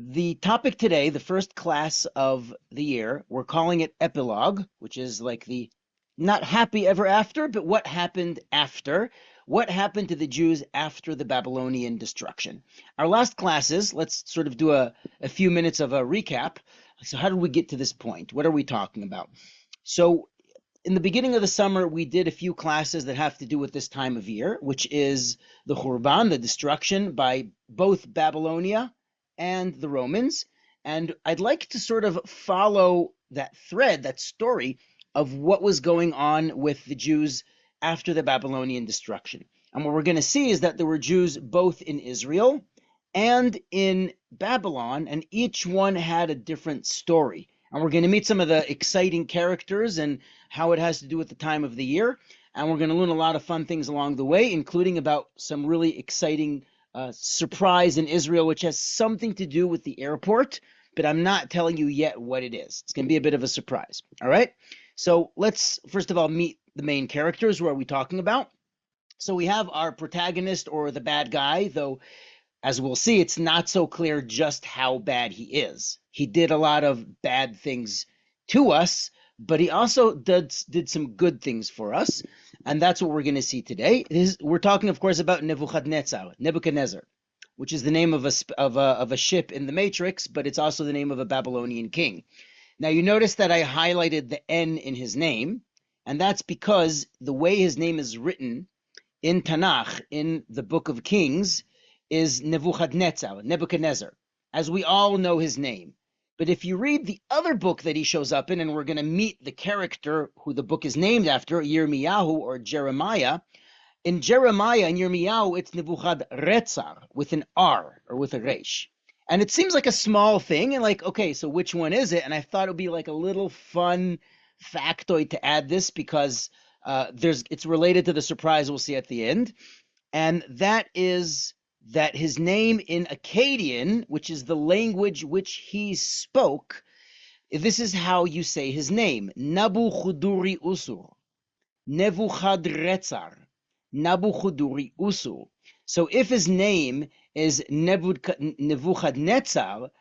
The topic today, the first class of the year, we're calling it Epilogue, which is like the not happy ever after, but what happened after. What happened to the Jews after the Babylonian destruction? Our last classes, let's sort of do a few minutes of a recap. So, how did we get to this point? What are we talking about? So, in the beginning of the summer, we did a few classes that have to do with this time of year, which is the Khurban, the destruction by both Babylonia and the Romans. And I'd like to sort of follow that thread, that story of what was going on with the Jews after the Babylonian destruction. And what we're going to see is that there were Jews both in Israel and in Babylon, and each one had a different story. And we're going to meet some of the exciting characters and how it has to do with the time of the year. And we're going to learn a lot of fun things along the way, including about some really exciting surprise in Israel, which has something to do with the airport, but I'm not telling you yet what it is. It's going to be a bit of a surprise. All right. So let's first of all meet the main characters. What are we talking about? So we have our protagonist, or the bad guy, though as we'll see, it's not so clear just how bad he is. He did a lot of bad things to us, but he also did some good things for us, and that's what we're going to see today. We're talking, of course, about Nebuchadnezzar, which is the name of a ship in the Matrix, but it's also the name of a Babylonian king. Now, you notice that I highlighted the N in his name, and that's because the way his name is written in Tanakh, in the Book of Kings, is Nebuchadnezzar, as we all know his name. But if you read the other book that he shows up in, and we're going to meet the character who the book is named after, Yirmiyahu or Jeremiah, in Jeremiah and Yirmiyahu, it's Nebuchadrezzar with an R or with a resh. And it seems like a small thing, and like, okay, so which one is it? And I thought it would be like a little fun factoid to add this because it's related to the surprise we'll see at the end. And that is that his name in Akkadian, which is the language which he spoke, this is how you say his name: Nabuchuduri Usur, Nebuchadrezzar, Nabuchuduri Usur. So if his name is Nebuchadnezzar,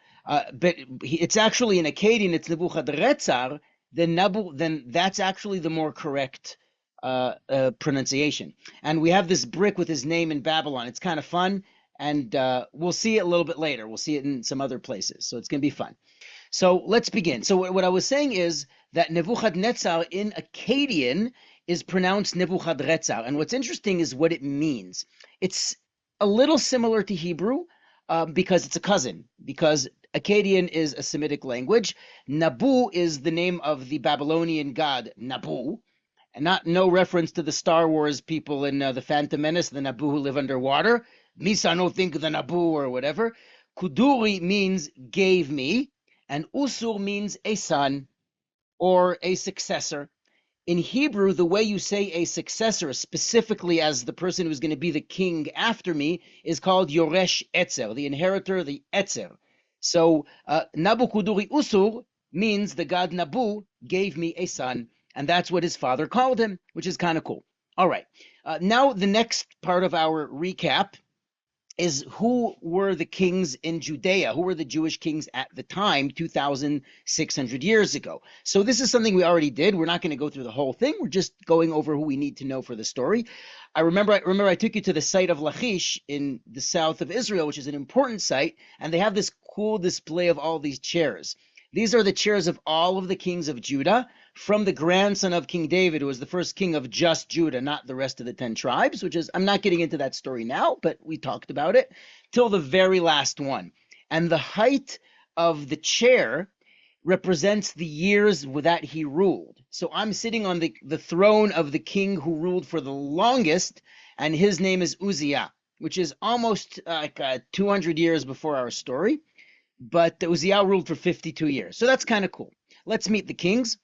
but it's actually in Akkadian, it's Nebuchadrezzar, then that's actually the more correct pronunciation. And we have this brick with his name in Babylon. It's kind of fun, and we'll see it a little bit later. We'll see it in some other places, so it's going to be fun. So let's begin. So what I was saying is that Nebuchadnezzar in Akkadian is pronounced Nebuchadrezzar, and what's interesting is what it means. It's a little similar to Hebrew because it's a cousin, because Akkadian is a Semitic language. Nabu is the name of the Babylonian god Nabu, and no reference to the Star Wars people in the Phantom Menace, the Naboo who live underwater. Misa no think the Naboo or whatever. Kuduri means gave me, and Usur means a son or a successor. In Hebrew, the way you say a successor, specifically as the person who's going to be the king after me, is called Yoresh Etzer, the inheritor, the Etzer. So Nabu Kuduri Usur means the god Nabu gave me a son, and that's what his father called him, which is kind of cool. All right. Now the next part of our recap is who were the kings in Judea, who were the Jewish kings at the time, 2,600 years ago. So this is something we already did. We're not going to go through the whole thing. We're just going over who we need to know for the story. I remember I took you to the site of Lachish in the south of Israel, which is an important site, and they have this cool display of all these chairs. These are the chairs of all of the kings of Judah, from the grandson of King David, who was the first king of just Judah, not the rest of the 10 tribes, which is, I'm not getting into that story now, but we talked about it, till the very last one. And the height of the chair represents the years that he ruled. So I'm sitting on the throne of the king who ruled for the longest, and his name is Uzziah, which is almost like 200 years before our story. But Uzziah ruled for 52 years. So that's kind of cool. Let's meet the kings.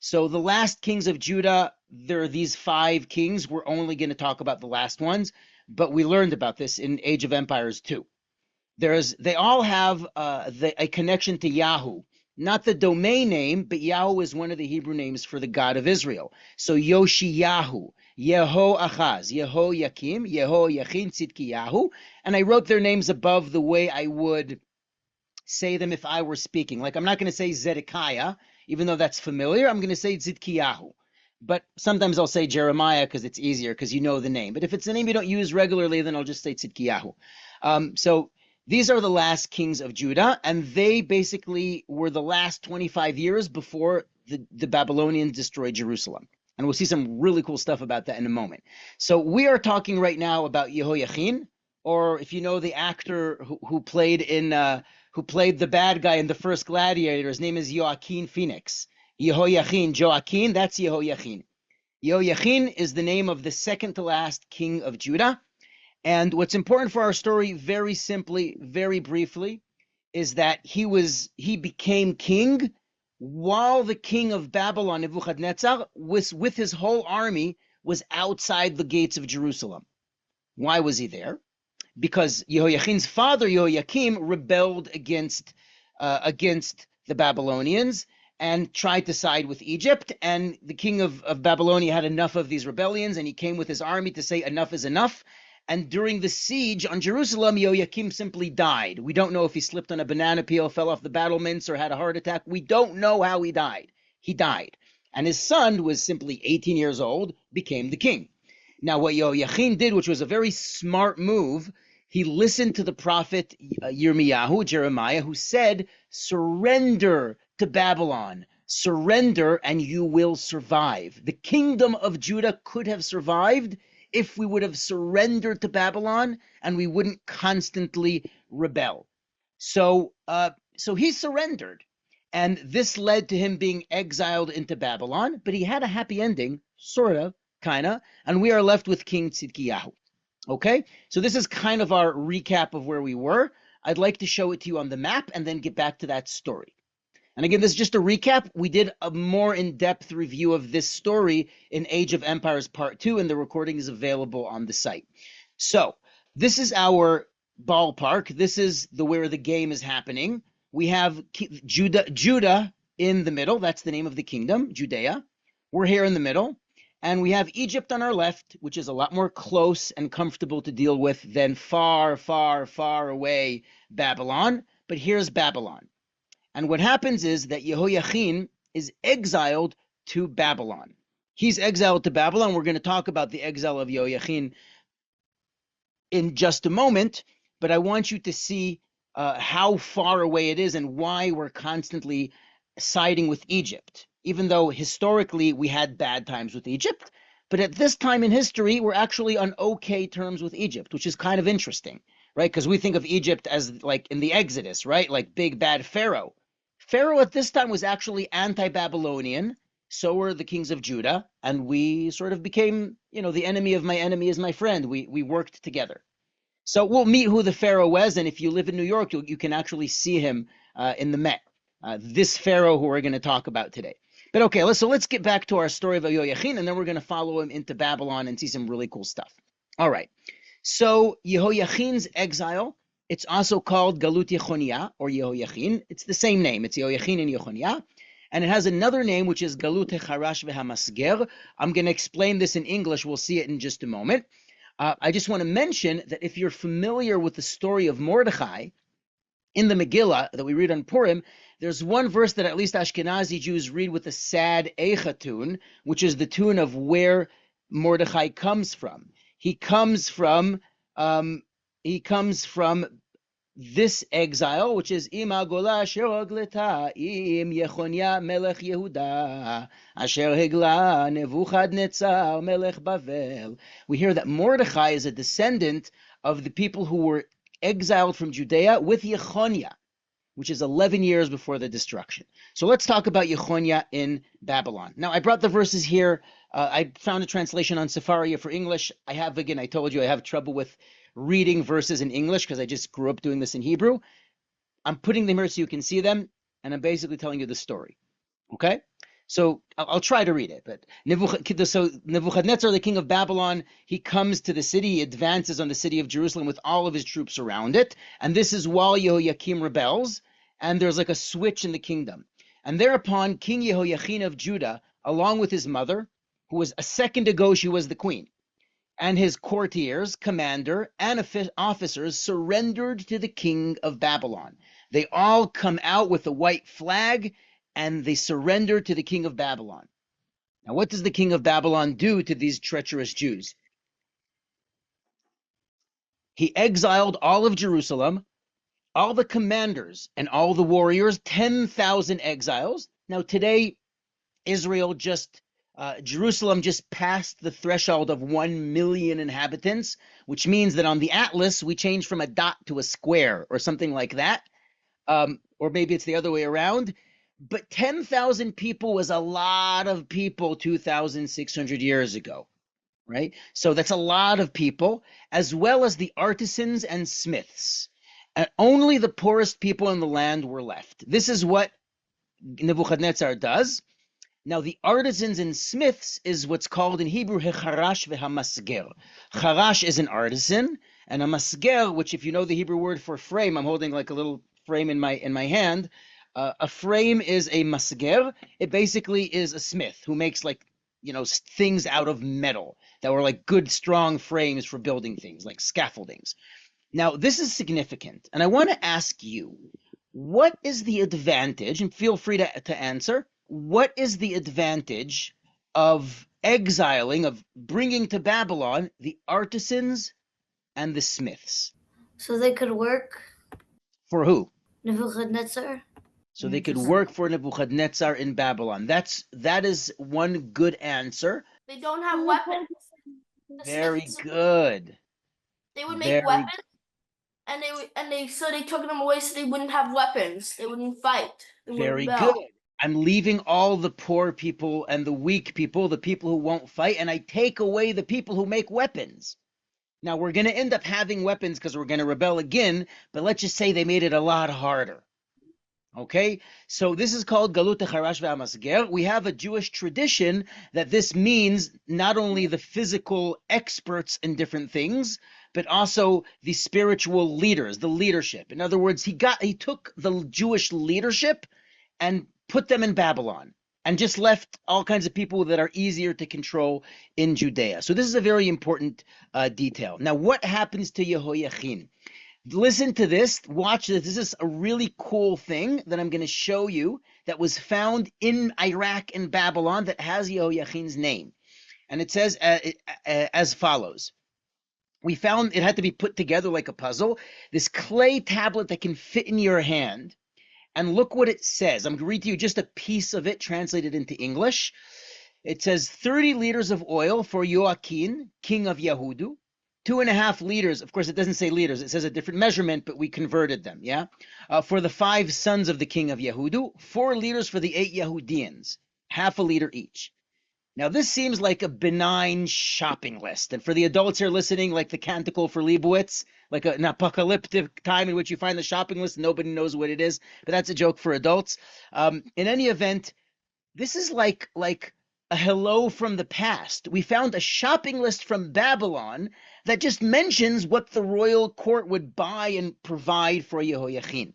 So the last kings of Judah, there are these 5 kings. We're only going to talk about the last ones, but we learned about this in Age of Empires 2. They all have a connection to Yahu. Not the domain name, but Yahu is one of the Hebrew names for the God of Israel. So Yoshiyahu, Yehoachaz, Yehoyakim, Yehoyachin, Tzidkiyahu. And I wrote their names above the way I would say them if I were speaking. Like, I'm not going to say Zedekiah, even though that's familiar. I'm going to say Zidkiyahu. But sometimes I'll say Jeremiah because it's easier, because you know the name. But if it's a name you don't use regularly, then I'll just say Tzidkiyahu. So these are the last kings of Judah, and they basically were the last 25 years before the Babylonians destroyed Jerusalem. And we'll see some really cool stuff about that in a moment. So we are talking right now about Yehoiachin, or if you know the actor who played the bad guy in the first Gladiator, his name is Joaquin Phoenix. Yehoiachin, Joaquin, that's Yehoiachin. Yehoiachin is the name of the second to last king of Judah. And what's important for our story, very simply, very briefly, is that he became king while the king of Babylon, Nebuchadnezzar, with his whole army, was outside the gates of Jerusalem. Why was he there? Because Yehoiachin's father, Yehoiakim, rebelled against the Babylonians and tried to side with Egypt. And the king of Babylonia had enough of these rebellions, and he came with his army to say enough is enough. And during the siege on Jerusalem, Yehoiakim simply died. We don't know if he slipped on a banana peel, fell off the battlements, or had a heart attack. We don't know how he died. He died. And his son, who was simply 18 years old, became the king. Now, what Yehoiachin did, which was a very smart move, he listened to the prophet Jeremiah, who said, surrender to Babylon. Surrender and you will survive. The kingdom of Judah could have survived if we would have surrendered to Babylon and we wouldn't constantly rebel. So he surrendered. And this led to him being exiled into Babylon, but he had a happy ending, sort of, kind of, and we are left with King Tzidkiyahu. Okay, so this is kind of our recap of where we were. I'd like to show it to you on the map and then get back to that story. And again, this is just a recap. We did a more in-depth review of this story in Age of Empires Part 2, and the recording is available on the site. So this is our ballpark. This is where the game is happening. We have Judah in the middle. That's the name of the kingdom, Judea. We're here in the middle. And we have Egypt on our left, which is a lot more close and comfortable to deal with than far, far, far away Babylon. But here's Babylon. And what happens is that Yehoiachin is exiled to Babylon. He's exiled to Babylon. We're going to talk about the exile of Yehoiachin in just a moment, but I want you to see how far away it is and why we're constantly siding with Egypt. Even though historically we had bad times with Egypt, but at this time in history, we're actually on okay terms with Egypt, which is kind of interesting, right? Because we think of Egypt as like in the Exodus, right? Like big bad Pharaoh. Pharaoh at this time was actually anti-Babylonian. So were the kings of Judah, and we sort of became, the enemy of my enemy is my friend. We worked together. So we'll meet who the Pharaoh was, and if you live in New York, you can actually see him in the Met. This Pharaoh who we're going to talk about today. But okay, let's get back to our story of Yehoiachin, and then we're going to follow him into Babylon and see some really cool stuff. All right. So Yehoiachin's exile, it's also called Galut Yechonia or Yehoiachin. It's the same name. It's Yehoiachin and Yechonia. And it has another name, which is Galut Hecharash Vehamasger. I'm going to explain this in English. We'll see it in just a moment. I just want to mention that if you're familiar with the story of Mordechai, in the Megillah that we read on Purim, there's one verse that at least Ashkenazi Jews read with a sad Eicha tune, which is the tune of where Mordechai comes from. He comes from this exile, which is Ima Gola Asher Ogleta Im Yechonia Melech Yehuda Asher Hegla Nebuchadnezzar Melech Bavel. We hear that Mordechai is a descendant of the people who were exiled from Judea with Yechonia, which is 11 years before the destruction. So let's talk about Yechonia in Babylon. Now, I brought the verses here. I found a translation on Sefaria for English. I told you I have trouble with reading verses in English because I just grew up doing this in Hebrew. I'm putting them here so you can see them, and I'm basically telling you the story. Okay? So I'll try to read it. But Nebuchadnezzar, the king of Babylon, he comes to the city. He advances on the city of Jerusalem with all of his troops around it. And this is while Yehoiakim rebels, and there's like a switch in the kingdom. And thereupon, King Yehoiachin of Judah, along with his mother, who was a second ago she was the queen, and his courtiers, commander, and officers surrendered to the king of Babylon. They all come out with a white flag and they surrender to the king of Babylon. Now, what does the king of Babylon do to these treacherous Jews? He exiled all of Jerusalem, all the commanders and all the warriors, 10,000 exiles. Now, today, Jerusalem just passed the threshold of 1 million inhabitants, which means that on the atlas, we changed from a dot to a square or something like that. Or maybe it's the other way around. But 10,000 people was a lot of people 2,600 years ago, right? So that's a lot of people, as well as the artisans and smiths. And only the poorest people in the land were left. This is what Nebuchadnezzar does. Now, the artisans and smiths is what's called in Hebrew hecharash vehamasger. Charash is an artisan, and a masger, which if you know the Hebrew word for frame, I'm holding like a little frame in my hand. A frame is a masger. It basically is a smith who makes things out of metal that were like good, strong frames for building things, like scaffoldings. Now, this is significant, and I want to ask you, what is the advantage, and feel free to answer, what is the advantage of exiling, of bringing to Babylon the artisans and the smiths? So they could work. For who? Nebuchadnezzar. So they could work for Nebuchadnezzar in Babylon. That is one good answer. They don't have weapons. Very good. They would make weapons, and so they took them away so they wouldn't have weapons. They wouldn't fight. Very good. I'm leaving all the poor people and the weak people, the people who won't fight, and I take away the people who make weapons. Now, we're going to end up having weapons because we're going to rebel again, but let's just say they made it a lot harder. Okay, so this is called Galut Hecharash ve'Hamasger. We have a Jewish tradition that this means not only the physical experts in different things, but also the spiritual leaders, the leadership. In other words, he took the Jewish leadership and put them in Babylon and just left all kinds of people that are easier to control in Judea. So this is a very important detail. Now, what happens to Yehoiachin? Listen to this, watch this. This is a really cool thing that I'm going to show you that was found in Iraq and Babylon that has Yehoiachin's name. And it says as follows. We found it had to be put together like a puzzle. This clay tablet that can fit in your hand. And look what it says. I'm going to read to you just a piece of it translated into English. It says 30 liters of oil for Joachim, king of Yahudu. 2.5 liters, of course, it doesn't say liters, it says a different measurement, but we converted them, yeah? For the 5 sons of the king of Yahudu, 4 liters for the 8 Yahudians, half a liter each. Now, this seems like a benign shopping list. And for the adults here listening, like the Canticle for Leibowitz, like an apocalyptic time in which you find the shopping list and nobody knows what it is, but that's a joke for adults. In any event, this is like a hello from the past. We found a shopping list from Babylon that just mentions what the royal court would buy and provide for Yehoiachin.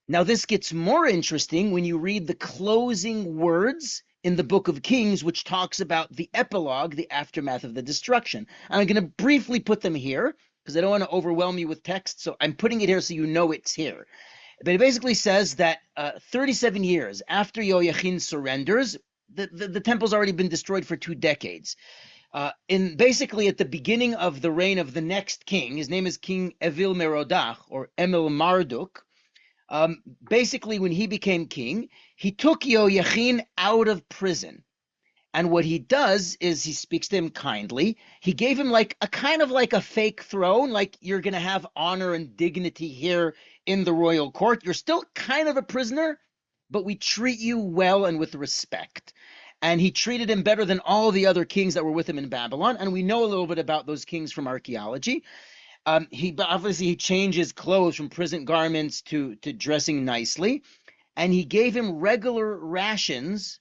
Now, this gets more interesting when you read the closing words in the book of Kings, which talks about the epilogue, the aftermath of the destruction. And I'm going to briefly put them here because I don't want to overwhelm you with text, so I'm putting it here so you know it's here. But it basically says that 37 years after Yehoiachin surrenders, the temple's already been destroyed for 2 decades. Basically at the beginning of the reign of the next king, his name is King Evil Merodach or Emil Marduk. Basically, when he became king, he took Yehoiachin out of prison. And what he does is he speaks to him kindly. He gave him like a fake throne, like you're going to have honor and dignity here in the royal court. You're still kind of a prisoner, but we treat you well and with respect. And he treated him better than all the other kings that were with him in Babylon. And we know a little bit about those kings from archaeology. He changed his clothes from prison garments to dressing nicely. And he gave him regular rations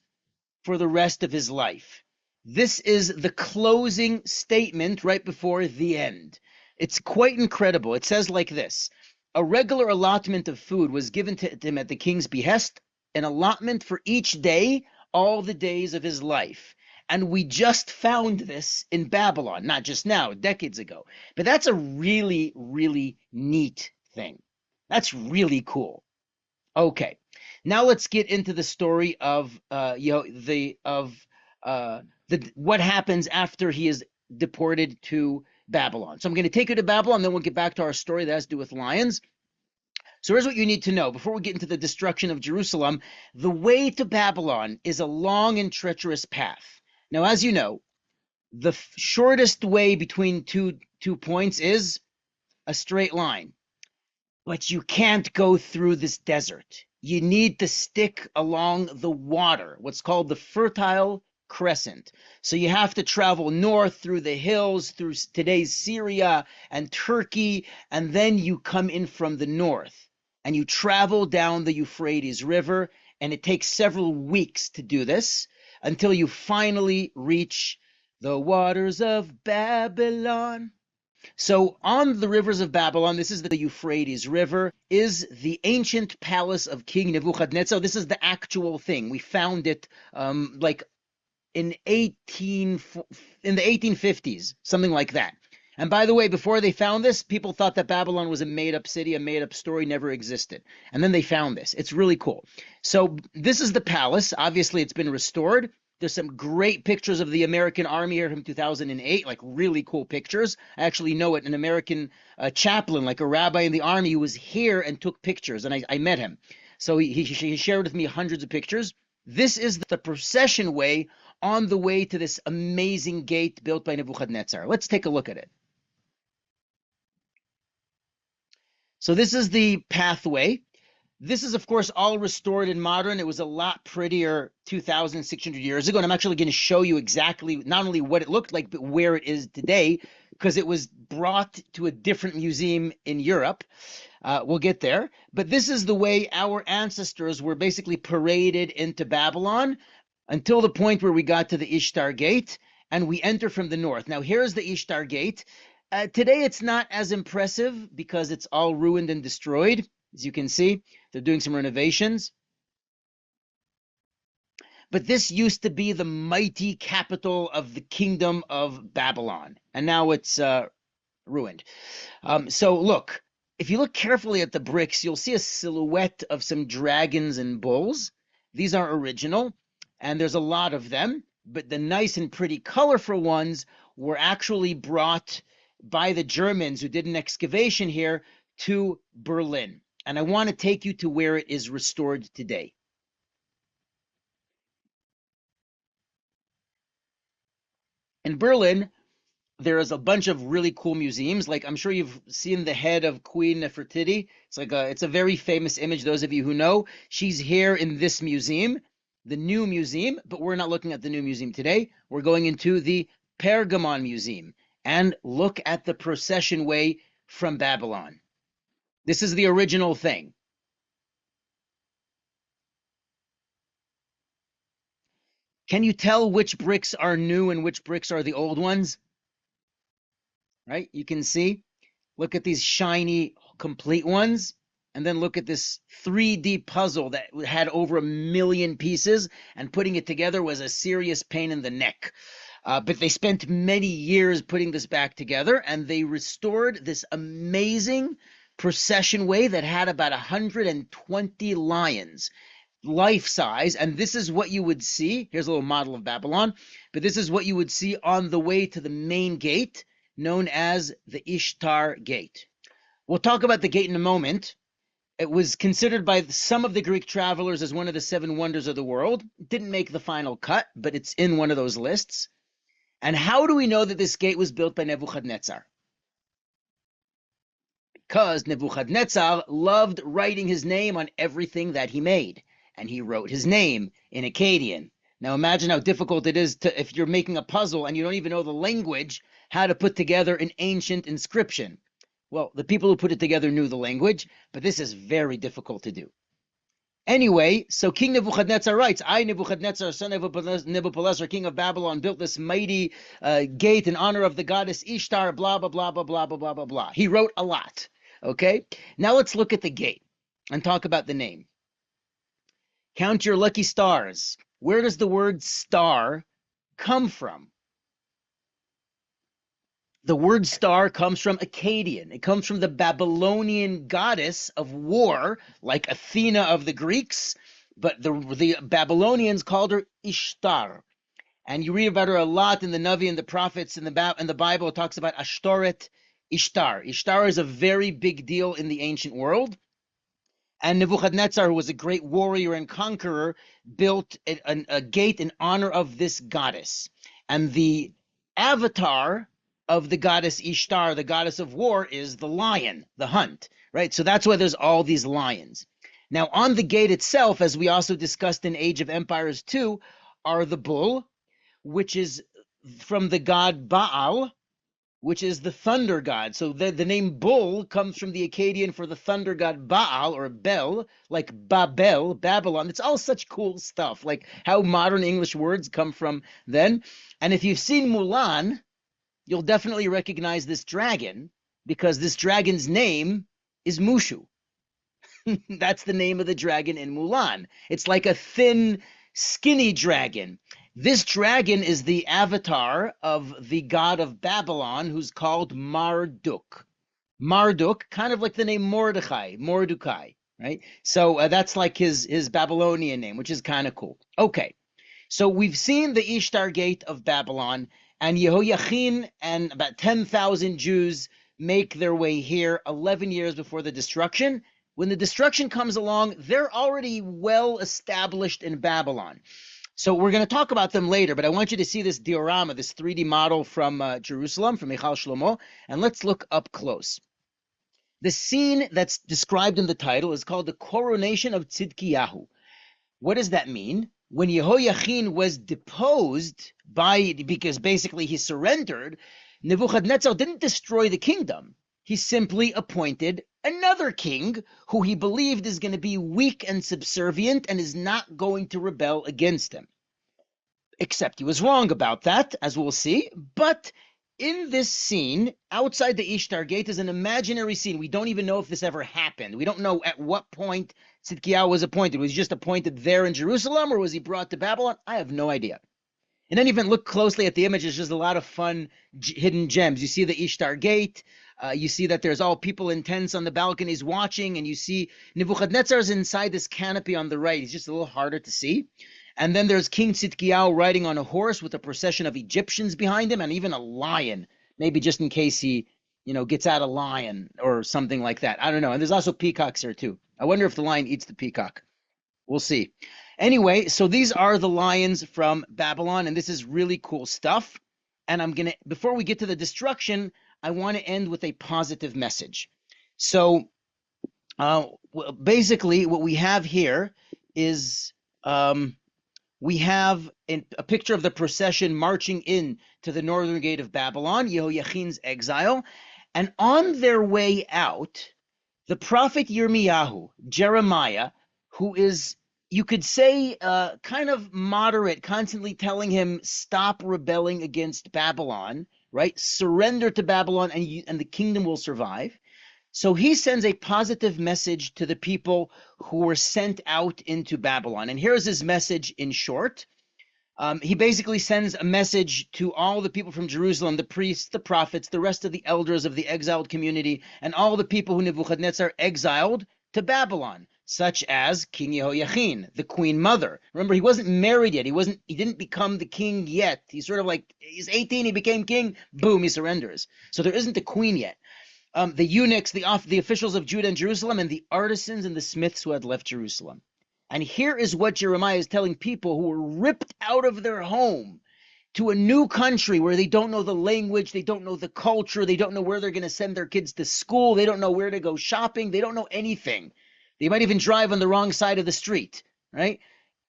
for the rest of his life. This is the closing statement right before the end. It's quite incredible. It says like this: a regular allotment of food was given to him at the king's behest, an allotment for each day, all the days of his life. And we just found this in Babylon, not just now, decades ago. But that's a really, really neat thing. That's really cool. Okay, now let's get into the story of what happens after he is deported to Babylon. So I'm going to take you to Babylon, then we'll get back to our story that has to do with lions. So here's what you need to know before we get into the destruction of Jerusalem. The way to Babylon is a long and treacherous path. Now, as you know, the shortest way between two points is a straight line. But you can't go through this desert. You need to stick along the water, what's called the Fertile Crescent. So you have to travel north through the hills, through today's Syria and Turkey, and then you come in from the north. And you travel down the Euphrates River, and it takes several weeks to do this until you finally reach the waters of Babylon. So on the rivers of Babylon, this is the Euphrates River, is the ancient palace of King Nebuchadnezzar. This is the actual thing. We found it like in the 1850s, something like that. And by the way, before they found this, people thought that Babylon was a made-up city, a made-up story, never existed. And then they found this. It's really cool. So this is the palace. Obviously, it's been restored. There's some great pictures of the American Army here from 2008, like really cool pictures. I actually know it, an American chaplain, like a rabbi in the army who was here and took pictures, and I met him. So he shared with me hundreds of pictures. This is the procession way on the way to this amazing gate built by Nebuchadnezzar. Let's take a look at it. So this is the pathway. This is, of course, all restored and modern. It was a lot prettier 2,600 years ago. And I'm actually going to show you exactly not only what it looked like, but where it is today, because it was brought to a different museum in Europe. We'll get there. But this is the way our ancestors were basically paraded into Babylon until the point where we got to the Ishtar Gate, and we enter from the north. Now, here's the Ishtar Gate. Today, it's not as impressive because it's all ruined and destroyed. As you can see, they're doing some renovations. But this used to be the mighty capital of the kingdom of Babylon, and now it's ruined. So look, if you look carefully at the bricks, you'll see a silhouette of some dragons and bulls. These are original, and there's a lot of them, but the nice and pretty colorful ones were actually brought by the Germans who did an excavation here to Berlin. And I want to take you to where it is restored today. In Berlin, there is a bunch of really cool museums. Like, I'm sure you've seen the head of Queen Nefertiti. It's a very famous image, those of you who know. She's here in this museum, the new museum, but we're not looking at the new museum today. We're going into the Pergamon Museum and look at the procession way from Babylon. This is the original thing. Can you tell which bricks are new and which bricks are the old ones? Right? You can see. Look at these shiny, complete ones. And then look at this 3D puzzle that had over 1 million pieces. And putting it together was a serious pain in the neck. But they spent many years putting this back together. And they restored this amazing procession way that had about 120 lions, life size. And this is what you would see. Here's a little model of Babylon. But this is what you would see on the way to the main gate, known as the Ishtar Gate. We'll talk about the gate in a moment. It was considered by some of the Greek travelers as one of the 7 wonders of the world. It didn't make the final cut, but it's in one of those lists. And how do we know that this gate was built by Nebuchadnezzar? Because Nebuchadnezzar loved writing his name on everything that he made. And he wrote his name in Akkadian. Now imagine how difficult it is to, if you're making a puzzle and you don't even know the language, how to put together an ancient inscription. Well, the people who put it together knew the language, but this is very difficult to do. Anyway, so King Nebuchadnezzar writes, I, Nebuchadnezzar, son of Nebuchadnezzar, king of Babylon, built this mighty gate in honor of the goddess Ishtar, blah, blah, blah, blah, blah, blah, blah, blah, blah. He wrote a lot. Okay, now let's look at the gate and talk about the name. Count your lucky stars. Where does the word star come from? The word star comes from Akkadian. It comes from the Babylonian goddess of war, like Athena of the Greeks, but the Babylonians called her Ishtar. And you read about her a lot in the Navi and the prophets in the Bible. It talks about Ashtoret, Ishtar. Ishtar is a very big deal in the ancient world. And Nebuchadnezzar, who was a great warrior and conqueror, built a gate in honor of this goddess. And the avatar of the goddess Ishtar, the goddess of war, is the lion, the hunt, right? So that's why there's all these lions. Now, on the gate itself, as we also discussed in Age of Empires 2, are the bull, which is from the god Baal, which is the thunder god. So the name bull comes from the Akkadian for the thunder god Baal, or Bel, like Babel, Babylon. It's all such cool stuff, like how modern English words come from then. And if you've seen Mulan, you'll definitely recognize this dragon, because this dragon's name is Mushu. That's the name of the dragon in Mulan. It's like a thin, skinny dragon. This dragon is the avatar of the god of Babylon, who's called Marduk. Marduk, kind of like the name Mordecai, right? So that's like his Babylonian name, which is kind of cool. Okay, so we've seen the Ishtar Gate of Babylon, and Yehoiachin and about 10,000 Jews make their way here 11 years before the destruction. When the destruction comes along, they're already well established in Babylon. So we're going to talk about them later, but I want you to see this diorama, this 3D model from Jerusalem, from Michal Shlomo, and let's look up close. The scene that's described in the title is called the coronation of Tzidkiyahu. What does that mean? When Yehoiachin was deposed because basically he surrendered, Nebuchadnezzar didn't destroy the kingdom. He simply appointed another king who he believed is going to be weak and subservient and is not going to rebel against him. Except he was wrong about that, as we'll see. But in this scene, outside the Ishtar Gate, is an imaginary scene. We don't even know if this ever happened. We don't know at what point Tzidkiyahu was appointed. Was he just appointed there in Jerusalem, or was he brought to Babylon? I have no idea. In any event, look closely at the image. There's just a lot of fun hidden gems. You see the Ishtar Gate. You see that there's all people in tents on the balconies watching, and you see Nebuchadnezzar's inside this canopy on the right. He's just a little harder to see. And then there's King Tzidkiyahu riding on a horse with a procession of Egyptians behind him, and even a lion, maybe just in case he, gets out a lion or something like that. I don't know. And there's also peacocks here too. I wonder if the lion eats the peacock. We'll see. Anyway, so these are the lions from Babylon, and this is really cool stuff. And before we get to the destruction, I want to end with a positive message. So basically what we have here is we have a picture of the procession marching in to the northern gate of Babylon, Yehoiachin's exile. And on their way out, the prophet Yirmiyahu, Jeremiah, who is, you could say, kind of moderate, constantly telling him, stop rebelling against Babylon, right? Surrender to Babylon and the kingdom will survive. So he sends a positive message to the people who were sent out into Babylon. And here's his message in short. He basically sends a message to all the people from Jerusalem, the priests, the prophets, the rest of the elders of the exiled community, and all the people who Nebuchadnezzar exiled to Babylon, such as King Yehoiachin, the queen mother. Remember, he wasn't married yet. He didn't become the king yet. He's sort of like, he's 18, he became king, boom, he surrenders. So there isn't a queen yet. The eunuchs, the officials of Judah and Jerusalem, and the artisans and the smiths who had left Jerusalem. And here is what Jeremiah is telling people who were ripped out of their home to a new country where they don't know the language, they don't know the culture, they don't know where they're going to send their kids to school, they don't know where to go shopping, they don't know anything. They might even drive on the wrong side of the street, right?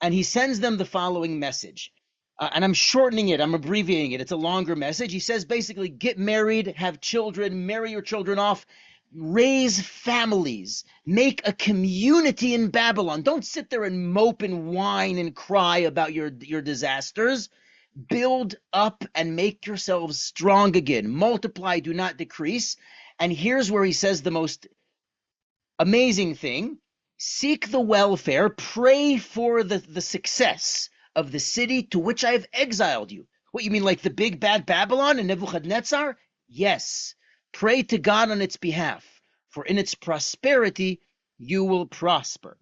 And he sends them the following message. And I'm shortening it, I'm abbreviating it. It's a longer message. He says basically, get married, have children, marry your children off, raise families, make a community in Babylon. Don't sit there and mope and whine and cry about your disasters. Build up and make yourselves strong again. Multiply, do not decrease. And here's where he says the most amazing thing. Seek the welfare, pray for the success of the city to which I have exiled you. What, you mean like the big bad Babylon and Nebuchadnezzar? Yes, pray to God on its behalf, for in its prosperity you will prosper.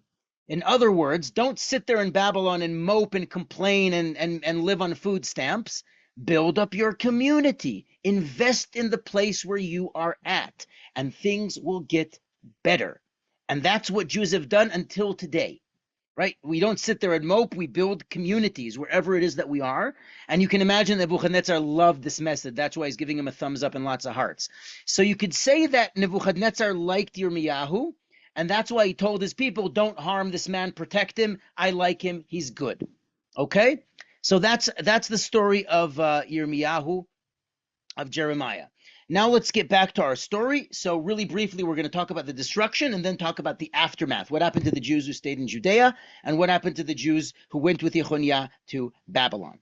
In other words, don't sit there in Babylon and mope and complain and live on food stamps. Build up your community. Invest in the place where you are at, and things will get better. And that's what Jews have done until today, right? We don't sit there and mope. We build communities wherever it is that we are. And you can imagine that Nebuchadnezzar loved this message. That's why he's giving him a thumbs up and lots of hearts. So you could say that Nebuchadnezzar liked Yirmiyahu, and that's why he told his people, don't harm this man, protect him. I like him. He's good. Okay? So that's the story of Yirmiyahu, of Jeremiah. Now let's get back to our story. So really briefly, we're going to talk about the destruction and then talk about the aftermath. What happened to the Jews who stayed in Judea and what happened to the Jews who went with Yechoniah to Babylon.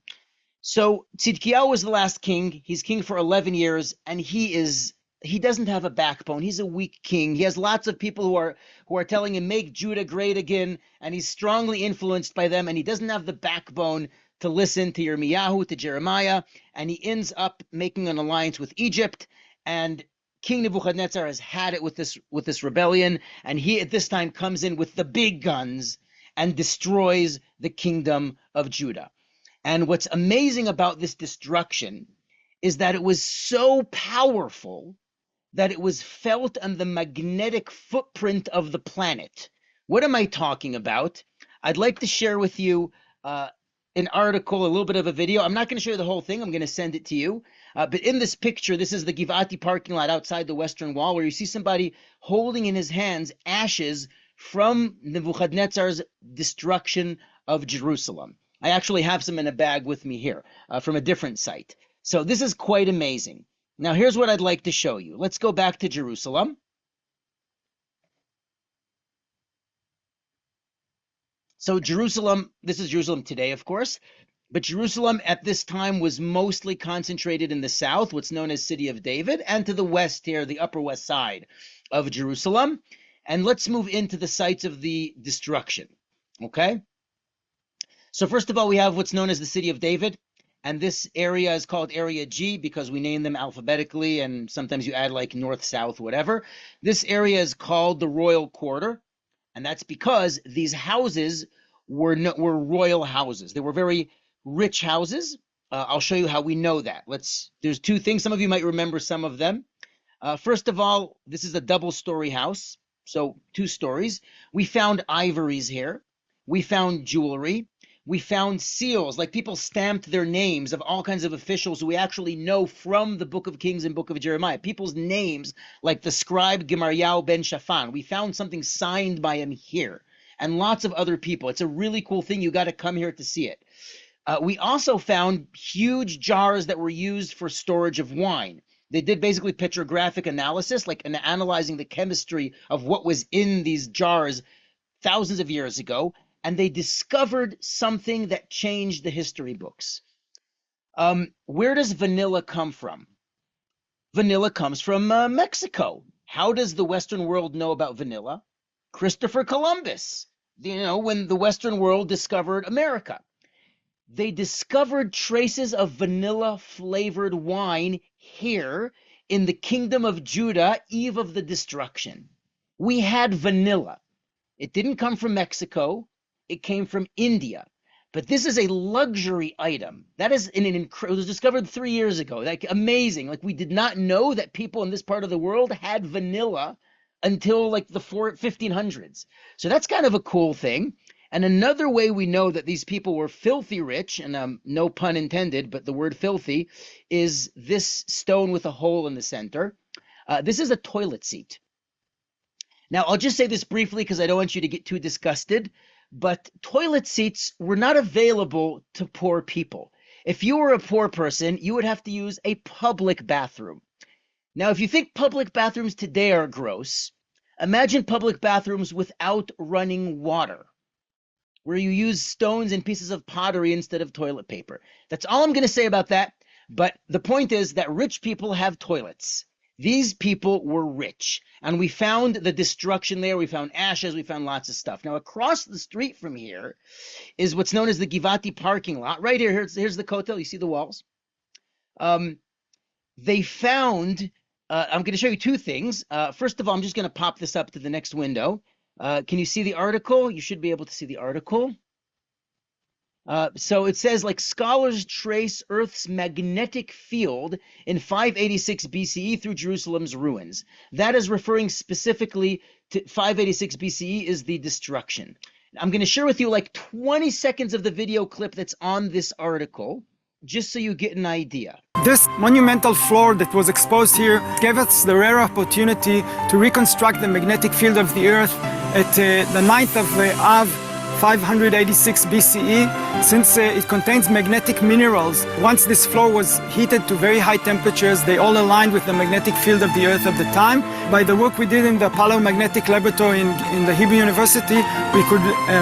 So Tzidkiyahu was the last king. He's king for 11 years, and he doesn't have a backbone. He's a weak king. He has lots of people who are telling him, make Judah great again, and he's strongly influenced by them, and he doesn't have the backbone to listen to Yirmiyahu, to Jeremiah, and he ends up making an alliance with Egypt, and King Nebuchadnezzar has had it with this rebellion, and he at this time comes in with the big guns and destroys the kingdom of Judah. And what's amazing about this destruction is that it was so powerful that it was felt on the magnetic footprint of the planet. What am I talking about? I'd like to share with you an article, a little bit of a video. I'm not going to show you the whole thing. I'm going to send it to you. But in this picture, this is the Givati parking lot outside the Western Wall, where you see somebody holding in his hands ashes from Nebuchadnezzar's destruction of Jerusalem. I actually have some in a bag with me here from a different site. So this is quite amazing. Now, here's what I'd like to show you. Let's go back to Jerusalem. So Jerusalem, this is Jerusalem today, of course, but Jerusalem at this time was mostly concentrated in the south, what's known as City of David, and to the west here, the upper west side of Jerusalem. And let's move into the sites of the destruction, okay? So first of all, we have what's known as the City of David. And this area is called Area G because we name them alphabetically, and sometimes you add like north, south, whatever. This area is called the Royal Quarter, and that's because these houses were royal houses. They were very rich houses. I'll show you how we know that. There's two things. Some of you might remember some of them. First of all, this is a double-story house, so 2 stories. We found ivories here. We found jewelry. We found seals, like people stamped their names of all kinds of officials who we actually know from the Book of Kings and Book of Jeremiah. People's names, like the scribe Gemariah ben Shaphan. We found something signed by him here, and lots of other people. It's a really cool thing. You got to come here to see it. We also found huge jars that were used for storage of wine. They did basically petrographic analysis, like analyzing the chemistry of what was in these jars thousands of years ago. And they discovered something that changed the history books. Where does vanilla come from? Vanilla comes from Mexico. How does the Western world know about vanilla? Christopher Columbus, when the Western world discovered America. They discovered traces of vanilla-flavored wine here in the kingdom of Judah, eve of the destruction. We had vanilla. It didn't come from Mexico. It came from India, but this is a luxury item. That is it was discovered 3 years ago. Like amazing. Like we did not know that people in this part of the world had vanilla until like the 1500s. So that's kind of a cool thing. And another way we know that these people were filthy rich, and no pun intended, but the word filthy, is this stone with a hole in the center. This is a toilet seat. Now, I'll just say this briefly because I don't want you to get too disgusted. But toilet seats were not available to poor people. If you were a poor person, you would have to use a public bathroom. Now, if you think public bathrooms today are gross, imagine public bathrooms without running water, where you use stones and pieces of pottery instead of toilet paper. That's all I'm going to say about that. But the point is that rich people have toilets. These people were rich, and we found the destruction there. We found ashes. We found lots of stuff. Now, across the street from here is what's known as the Givati parking lot. Right here, here's the kotel. You see the walls? they found, I'm going to show you two things. First of all, I'm just going to pop this up to the next window. Can you see the article? You should be able to see the article. So it says, like, scholars trace Earth's magnetic field in 586 BCE through Jerusalem's ruins. That is referring specifically to 586 BCE is the destruction. I'm going to share with you like 20 seconds of the video clip that's on this article, just so you get an idea. This monumental floor that was exposed here gave us the rare opportunity to reconstruct the magnetic field of the Earth at the 9th of Av, 586 BCE, since it contains magnetic minerals. Once this floor was heated to very high temperatures, they all aligned with the magnetic field of the Earth of the time. By the work we did in the Paleomagnetic Laboratory in the Hebrew University, we could